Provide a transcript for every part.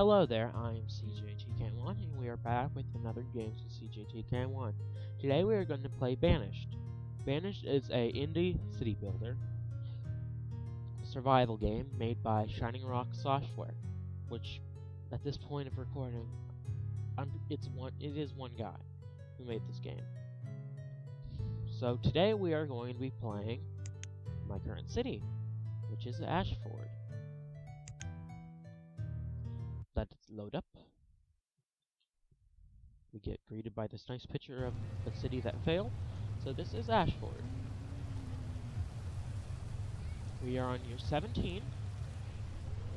Hello there, I am Cjtkm1 and we are back with another Games with Cjtkm1. Today we are going to play Banished. Banished is a indie city builder survival game made by Shining Rock Software, which at this point of recording, it is one guy who made this game. So today we are going to be playing my current city, which is Ashford. Let it load up. We get greeted by this nice picture of a city that failed. So this is Ashford. We are on year 17.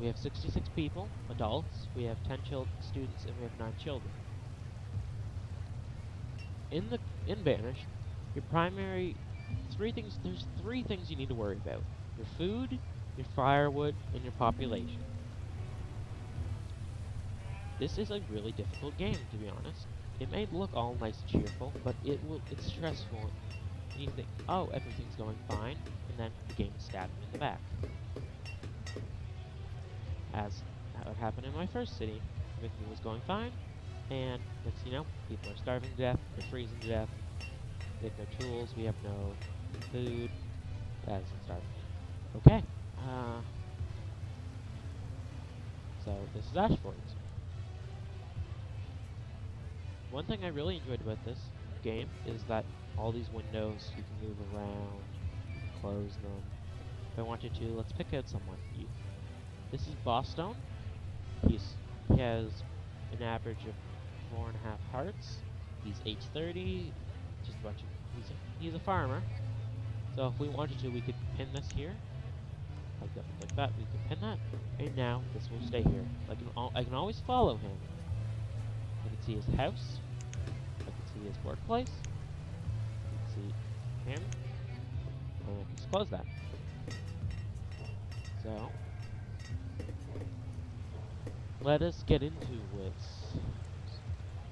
We have 66 people, adults. We have 10 students, and we have 9 children. In Banished, your primary there's three things you need to worry about: your food, your firewood, and your population. This is a really difficult game, to be honest. It may look all nice and cheerful, but it's stressful. And you think, oh, everything's going fine, and then the game is stabbing you in the back. As that happened in my first city. Everything was going fine, and next you know, people are starving to death, they're freezing to death, we have no tools, we have no food, that is starving. Okay, so this is Ashford. One thing I really enjoyed about this game is that all these windows, you can move around, close them. If I wanted to, let's pick out someone. This is Boston. He has an average of 4.5 hearts. He's age 30. Just a bunch of. He's a farmer. So if we wanted to, we could pin this here, like that. We could pin that, and now this will stay here. I can always follow him. I can see his house. I can see his workplace. I can see him. And I can just close that. So, let us get into this.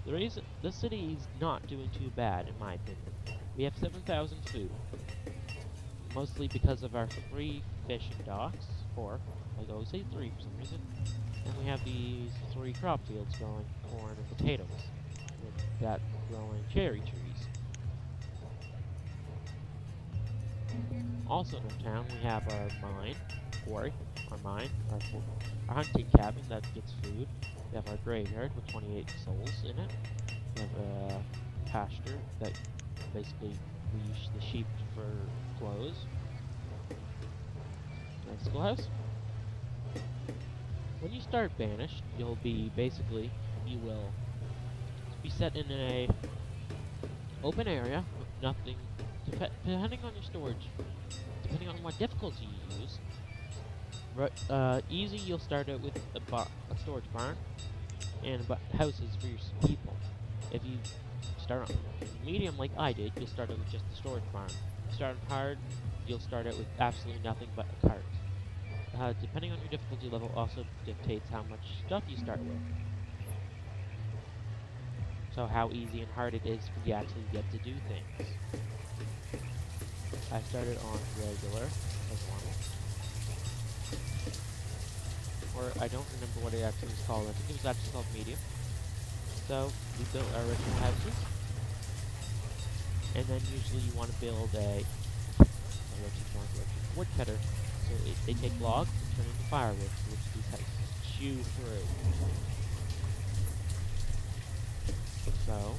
The reason this city is not doing too bad, in my opinion. We have 7,000 food, mostly because of our 3 fishing docks. 4, I always say 3 for some reason. And we have these 3 crop fields growing corn and potatoes, with that growing cherry trees. Also in our town, we have our mine, quarry, our hunting cabin that gets food. We have our graveyard with 28 souls in it. We have a pasture that basically we use the sheep for clothes. Nice schoolhouse. When you start Banished, you'll be you will be set in a open area with nothing, depending on your storage, depending on what difficulty you use. Easy, you'll start out with a storage barn and houses for your people. If you start on medium like I did, you'll start out with just the storage barn. If you start on hard, you'll start out with absolutely nothing but a cart. Depending on your difficulty level also dictates how much stuff you start with. So how easy and hard it is for you actually get to do things. I started on regular, as normal. Or I don't remember what it actually was called. I think it was actually called medium. So we built our original houses. And then usually you want to build a woodcutter. So they take logs and turn into firewood, which these houses chew through. So,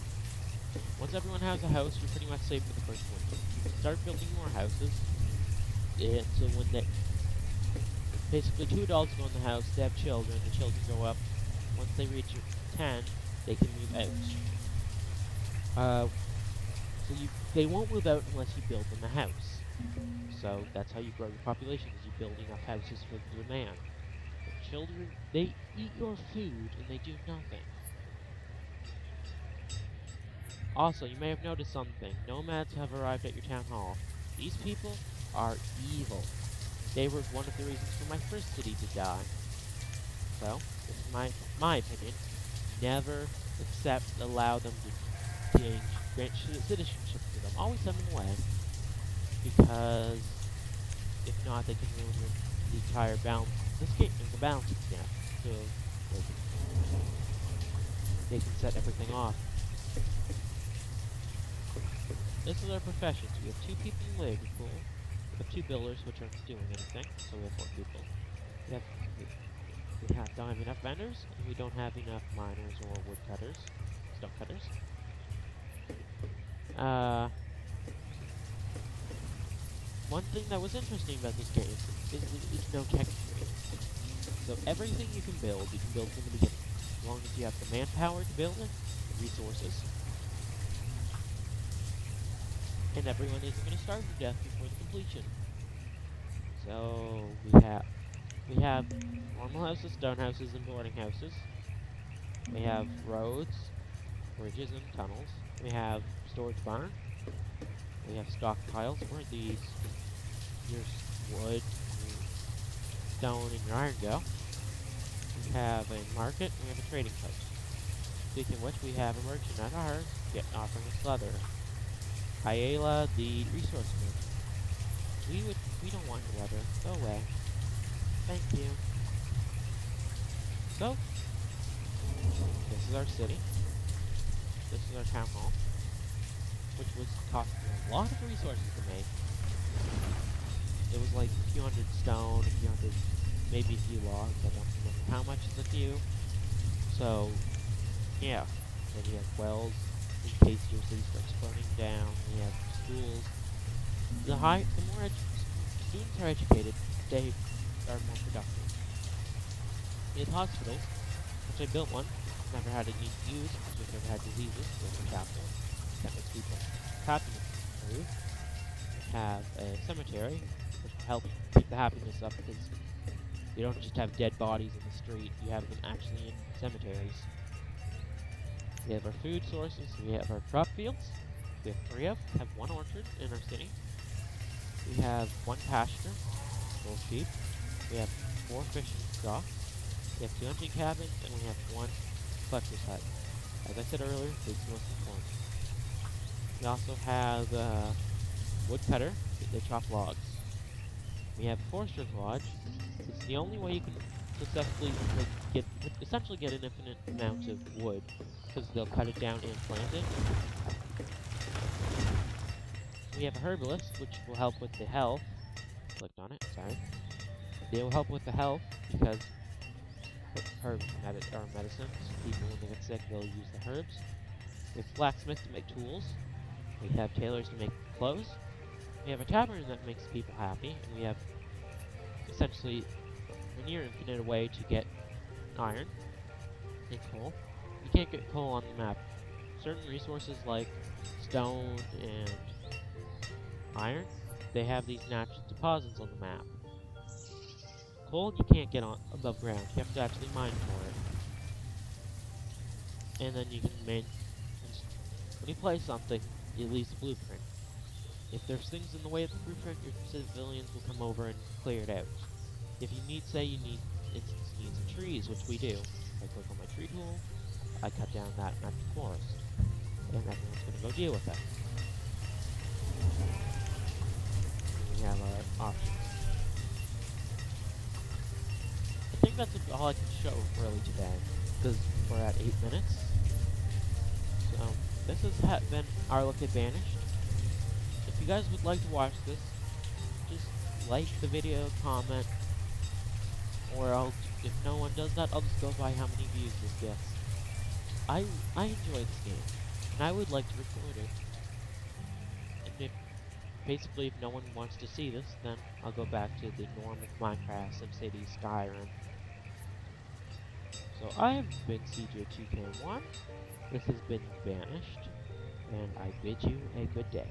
once everyone has a house, you're pretty much safe for the first winter. You can start building more houses. And so when basically 2 adults go in the house, they have children, the children go up. Once they reach 10, they can move out. So they won't move out unless you build them a house. So that's how you grow your population, is you build enough houses for the demand. But children, they eat your food and they do nothing. Also, you may have noticed something. Nomads have arrived at your town hall. These people are evil. They were one of the reasons for my first city to die. So, this is my opinion. Never allow them to grant citizenship to them. Always send them away. Because if not, they can ruin the entire balance. This game is a balancing gap. So they can set everything off. This is our professions. We have 2 people in the labor pool. We have 2 builders, which aren't doing anything, so we have 4 people. We don't have enough vendors, and we don't have enough miners or woodcutters, stone cutters. One thing that was interesting about this game is no texturing. So everything you can build from the beginning. As long as you have the manpower to build it, the resources, and everyone isn't going to starve to death before the completion. So we have normal houses, stone houses, and boarding houses. We have roads, bridges, and tunnels. We have storage barn. We have stockpiles where your wood, your stone, and your iron go. We have a market. We have a trading post. Speaking of which, we have a merchant at ours offering us leather. Ayala, the resource merchant. We don't want your leather. Go away. Thank you. So, this is our city. This is our town hall, which was costing a lot of resources to make. It was like a few hundred stone, maybe a few logs. I don't remember how much is a few. So, yeah. Then you have wells in case your city starts burning down. We have schools. The more students are educated, they are more productive. We have hospitals, which I built one. Never had it used because we've never had diseases. There's a chapel that makes people happy. We have a cemetery, which helps keep the happiness up because you don't just have dead bodies in the street, you have them actually in cemeteries. We have our food sources, we have our crop fields. We have 3 of them, have 1 orchard in our city. We have 1 pasture, full sheep. We have 4 fishing docks. We have 2 hunting cabins, and we have 1 collector's hut. As I said earlier, it's most important. We also have woodcutter. They chop logs. We have forester's lodge. It's the only way you can successfully essentially get an infinite amount of wood, because they'll cut it down and plant it. We have a herbalist, which will help with the health. Clicked on it, sorry. They will help with the health because herbs are medicines. People, when they get sick, they'll use the herbs. We have blacksmiths to make tools. We have tailors to make clothes. We have a tavern that makes people happy, and we have essentially a near infinite way to get iron and coal. You can't get coal on the map. Certain resources like stone and iron, they have these natural deposits on the map. Coal you can't get on above ground. You have to actually mine for it. And then you can when you play something, it leaves a blueprint. If there's things in the way of the blueprint, your civilians will come over and clear it out. If you need some trees, which we do. I click on my tree tool, I cut down that natural forest, and everyone's going to go deal with that. And we have our options. I think that's all I can show really today, because we're at 8 minutes. So, this has been our look at Banished. If you guys would like to watch this, just like the video, comment, or if no one does that, I'll just go by how many views this gets. I enjoy this game, and I would like to record it. And basically, if no one wants to see this, then I'll go back to the normal Minecraft, SimCity, Skyrim. So I have been Cjtkm1, this has been Banished, and I bid you a good day.